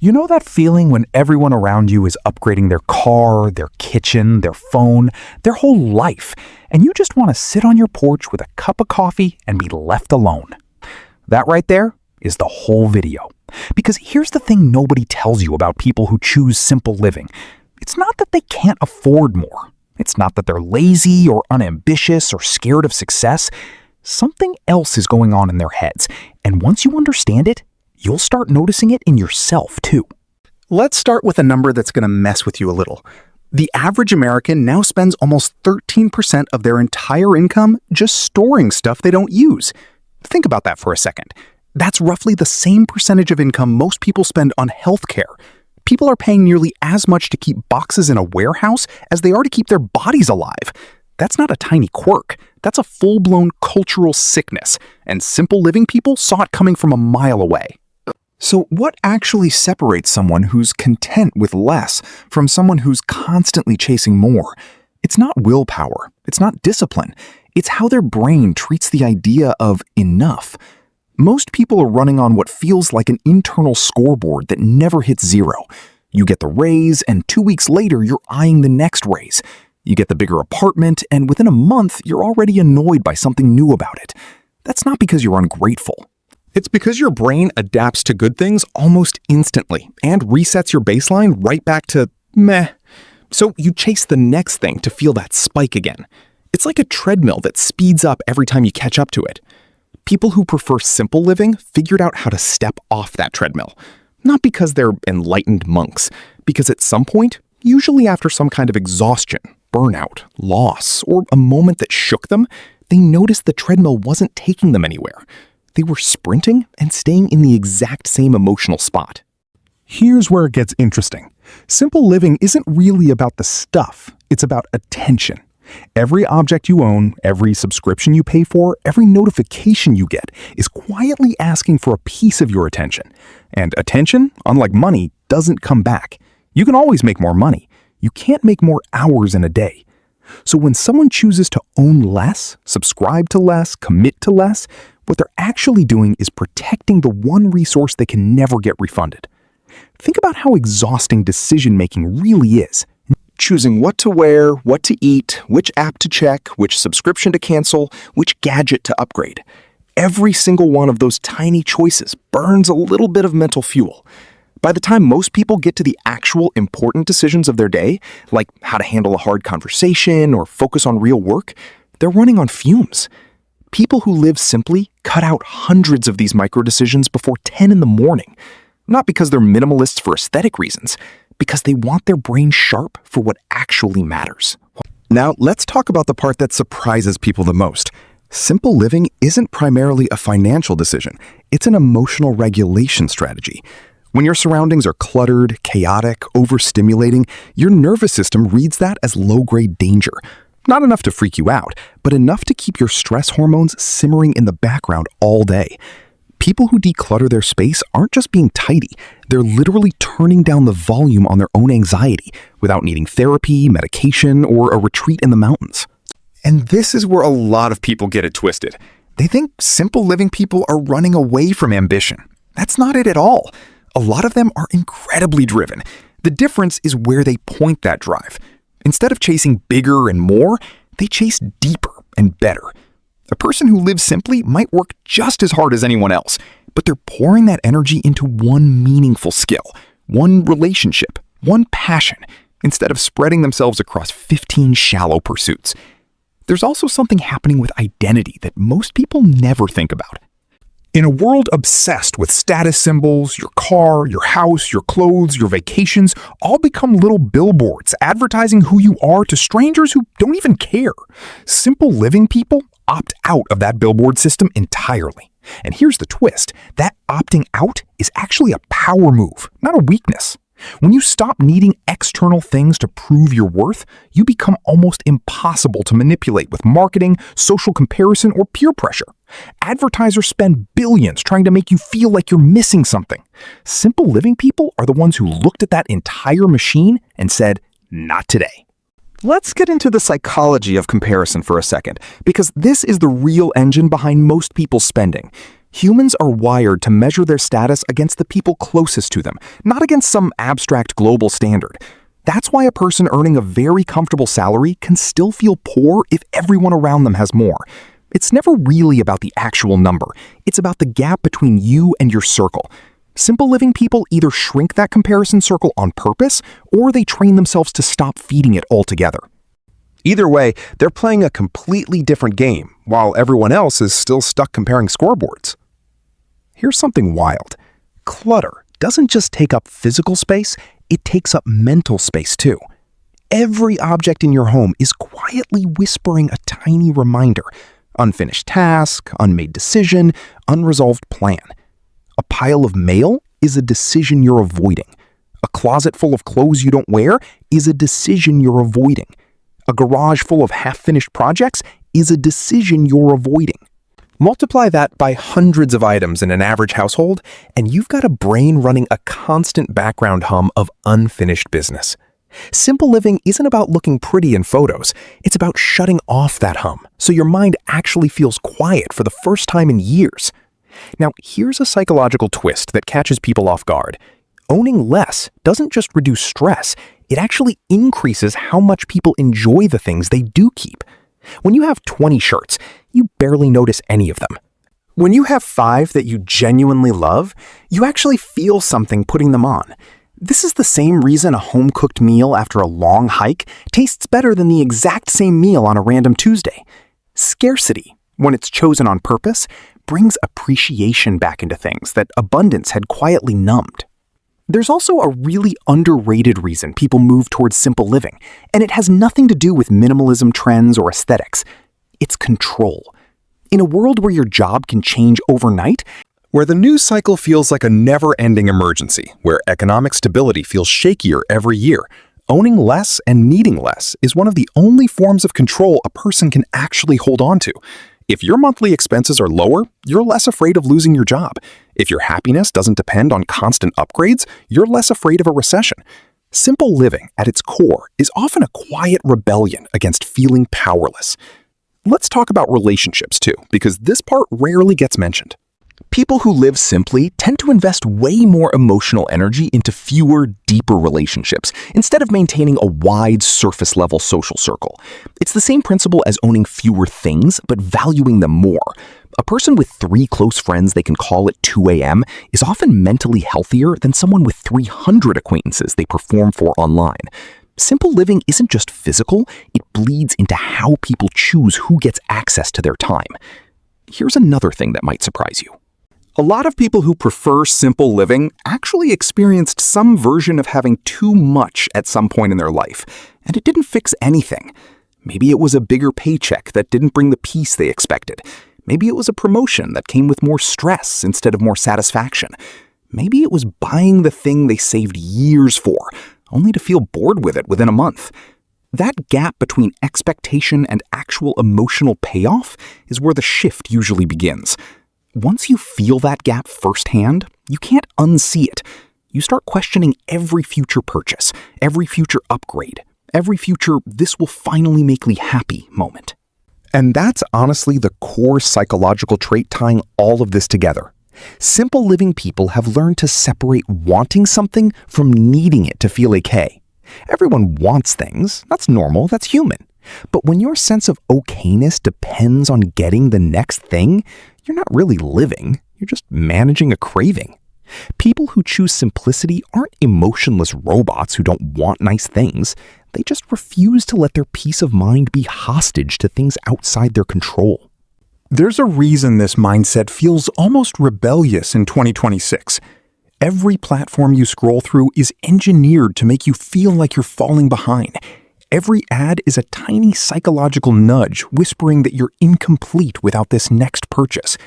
You know that feeling when everyone around you is upgrading their car, their kitchen, their phone, their whole life, and you just want to sit on your porch with a cup of coffee and be left alone? That right there is the whole video. Because here's the thing nobody tells you about people who choose simple living. It's not that they can't afford more. It's not that they're lazy or unambitious or scared of success. Something else is going on in their heads, and once you understand it, you'll start noticing it in yourself, too. Let's start with a number that's going to mess with you a little. The average American now spends almost 13% of their entire income just storing stuff they don't use. Think about that for a second. That's roughly the same percentage of income most people spend on healthcare. People are paying nearly as much to keep boxes in a warehouse as they are to keep their bodies alive. That's not a tiny quirk. That's a full-blown cultural sickness, and simple living people saw it coming from a mile away. So what actually separates someone who's content with less from someone who's constantly chasing more? It's not willpower. It's not discipline. It's how their brain treats the idea of enough. Most people are running on what feels like an internal scoreboard that never hits zero. You get the raise, and 2 weeks later, you're eyeing the next raise. You get the bigger apartment, and within a month, you're already annoyed by something new about it. That's not because you're ungrateful. It's because your brain adapts to good things almost instantly and resets your baseline right back to meh. So you chase the next thing to feel that spike again. It's like a treadmill that speeds up every time you catch up to it. People who prefer simple living figured out how to step off that treadmill. Not because they're enlightened monks, because at some point, usually after some kind of exhaustion, burnout, loss, or a moment that shook them, they noticed the treadmill wasn't taking them anywhere. They were sprinting and staying in the exact same emotional spot. Here's where it gets interesting. Simple living isn't really about the stuff, it's about attention. Every object you own, every subscription you pay for, every notification you get is quietly asking for a piece of your attention. And attention, unlike money, doesn't come back. You can always make more money. You can't make more hours in a day. So when someone chooses to own less, subscribe to less, commit to less, what they're actually doing is protecting the one resource they can never get refunded. Think about how exhausting decision-making really is. Choosing what to wear, what to eat, which app to check, which subscription to cancel, which gadget to upgrade. Every single one of those tiny choices burns a little bit of mental fuel. By the time most people get to the actual important decisions of their day, like how to handle a hard conversation or focus on real work, they're running on fumes. People who live simply cut out hundreds of these micro decisions before 10 in the morning. Not because they're minimalists for aesthetic reasons, because they want their brain sharp for what actually matters. Now, let's talk about the part that surprises people the most. Simple living isn't primarily a financial decision. It's an emotional regulation strategy. When your surroundings are cluttered, chaotic, overstimulating, your nervous system reads that as low-grade danger. Not enough to freak you out, but enough to keep your stress hormones simmering in the background all day. People who declutter their space aren't just being tidy, they're literally turning down the volume on their own anxiety without needing therapy, medication, or a retreat in the mountains. And this is where a lot of people get it twisted. They think simple living people are running away from ambition. That's not it at all. A lot of them are incredibly driven. The difference is where they point that drive. Instead of chasing bigger and more, they chase deeper and better. A person who lives simply might work just as hard as anyone else, but they're pouring that energy into one meaningful skill, one relationship, one passion, instead of spreading themselves across 15 shallow pursuits. There's also something happening with identity that most people never think about. In a world obsessed with status symbols, your car, your house, your clothes, your vacations all become little billboards advertising who you are to strangers who don't even care. Simple living people opt out of that billboard system entirely. And here's the twist. That opting out is actually a power move, not a weakness. When you stop needing external things to prove your worth, you become almost impossible to manipulate with marketing, social comparison, or peer pressure. Advertisers spend billions trying to make you feel like you're missing something. Simple living people are the ones who looked at that entire machine and said, not today. Let's get into the psychology of comparison for a second, because this is the real engine behind most people's spending. Humans are wired to measure their status against the people closest to them, not against some abstract global standard. That's why a person earning a very comfortable salary can still feel poor if everyone around them has more. It's never really about the actual number. It's about the gap between you and your circle. Simple living people either shrink that comparison circle on purpose, or they train themselves to stop feeding it altogether. Either way, they're playing a completely different game, while everyone else is still stuck comparing scoreboards. Here's something wild. Clutter doesn't just take up physical space, it takes up mental space too. Every object in your home is quietly whispering a tiny reminder. Unfinished task, unmade decision, unresolved plan. A pile of mail is a decision you're avoiding. A closet full of clothes you don't wear is a decision you're avoiding. A garage full of half-finished projects is a decision you're avoiding. Multiply that by hundreds of items in an average household, and you've got a brain running a constant background hum of unfinished business. Simple living isn't about looking pretty in photos. It's about shutting off that hum so your mind actually feels quiet for the first time in years. Now, here's a psychological twist that catches people off guard. Owning less doesn't just reduce stress, it actually increases how much people enjoy the things they do keep. When you have 20 shirts, you barely notice any of them. When you have 5 that you genuinely love, you actually feel something putting them on. This is the same reason a home-cooked meal after a long hike tastes better than the exact same meal on a random Tuesday. Scarcity, when it's chosen on purpose, brings appreciation back into things that abundance had quietly numbed. There's also a really underrated reason people move towards simple living, and it has nothing to do with minimalism trends or aesthetics. It's control. In a world where your job can change overnight, where the news cycle feels like a never-ending emergency, where economic stability feels shakier every year, owning less and needing less is one of the only forms of control a person can actually hold on to. If your monthly expenses are lower, you're less afraid of losing your job. If your happiness doesn't depend on constant upgrades, you're less afraid of a recession. Simple living, at its core, is often a quiet rebellion against feeling powerless. Let's talk about relationships too, because this part rarely gets mentioned. People who live simply tend to invest way more emotional energy into fewer, deeper relationships, instead of maintaining a wide, surface-level social circle. It's the same principle as owning fewer things, but valuing them more. A person with 3 close friends they can call at 2 a.m. is often mentally healthier than someone with 300 acquaintances they perform for online. Simple living isn't just physical, it bleeds into how people choose who gets access to their time. Here's another thing that might surprise you. A lot of people who prefer simple living actually experienced some version of having too much at some point in their life, and it didn't fix anything. Maybe it was a bigger paycheck that didn't bring the peace they expected. Maybe it was a promotion that came with more stress instead of more satisfaction. Maybe it was buying the thing they saved years for, only to feel bored with it within a month. That gap between expectation and actual emotional payoff is where the shift usually begins. Once you feel that gap firsthand, you can't unsee it. You start questioning every future purchase, every future upgrade, every future "this will finally make me happy" moment. And that's honestly the core psychological trait tying all of this together. Simple living people have learned to separate wanting something from needing it to feel okay. Everyone wants things. That's normal. That's human. But when your sense of okayness depends on getting the next thing, you're not really living. You're just managing a craving. People who choose simplicity aren't emotionless robots who don't want nice things. They just refuse to let their peace of mind be hostage to things outside their control. There's a reason this mindset feels almost rebellious in 2026. Every platform you scroll through is engineered to make you feel like you're falling behind. Every ad is a tiny psychological nudge whispering that you're incomplete without this next purchase.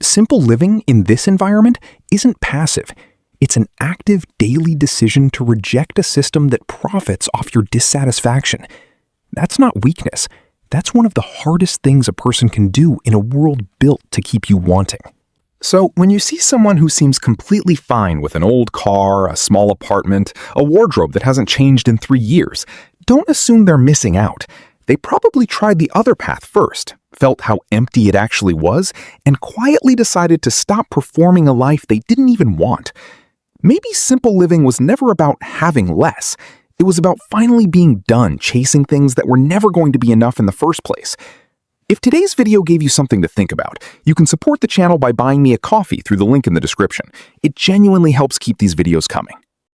Simple living in this environment isn't passive. It's an active daily decision to reject a system that profits off your dissatisfaction. That's not weakness. That's one of the hardest things a person can do in a world built to keep you wanting. So, when you see someone who seems completely fine with an old car, a small apartment, a wardrobe that hasn't changed in 3 years, don't assume they're missing out. They probably tried the other path first, felt how empty it actually was, and quietly decided to stop performing a life they didn't even want. Maybe simple living was never about having less. It was about finally being done chasing things that were never going to be enough in the first place. If today's video gave you something to think about, you can support the channel by buying me a coffee through the link in the description. It genuinely helps keep these videos coming.